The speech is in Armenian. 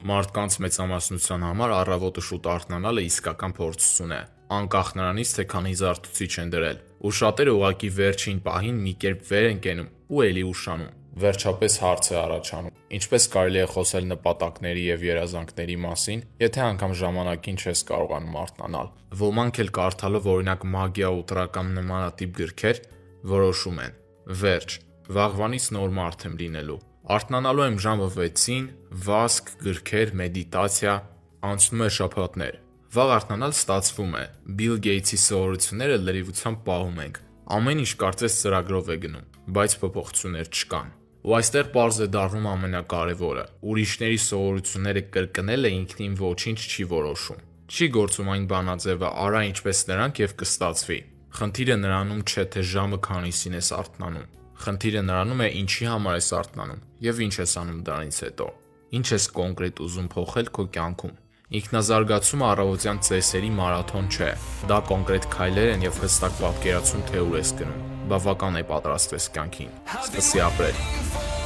Մարդկանց մեծամասնության համար առավոտը շուտ արթնանալը իսկական փորձություն է, անկախ նրանից, թե քանի զարթուցիչ են դրել, ու շատերը ուղղակի վերջին պահին մի կերպ վեր են կենում ու էլի ուշանում։ Վերջապես հարց է առաջանում. ինչպես կարելի է խոսել նպատակների եւ երազանքների մասին, եթե անգամ ժամանակին չես կարողանում արթնանալ։ Ոմանք էլ կարդալով օրինակ մագիա ուտրական նմանատիպ գրքեր որոշում են. վերջ, վաղվանից նոր մարդ եմ լինելու։ Արթնանալու եմ ժամը 6-ին, վազք, գրքեր, մեդիտացիա, անցնում է շաբաթներ։ Վաղ արթնանալ ստացվում է։ Բիլ Գեյթսի սովորությունները լրիվությամբ պահում ենք։ Ամեն ինչ կարծես ծրագրով է գնում, բայց փոփոխություններ չկան։ Ու այստեղ պարզ է դառնում ամենակարևորը. ուրիշների սովորությունները կրկնելը ինքնին ոչինչ չի որոշում։ Չի գործում այն բանաձևը արա ինչպես նրանք եւ կստացվի։ Խնդիրը նրանում չէ, թե ժամը քանիսին ես արթնանում։ Խնդիրը նրանում է ինչի համար ես արթնանում եւ ինչ ես անում դրանից հետո։ Ինչ ես կոնկրետ ուզում փոխել քո կյանքում։ Ինքնազարգացումը առավոտյան ծեսերի մարաթոն չէ։ Դա կոնկրետ քայլեր են եւ հստակ պատկերացում, թե ուր ես գնում։ Բավական է պատրաստվես կյանքին։ Սկսի ապրել։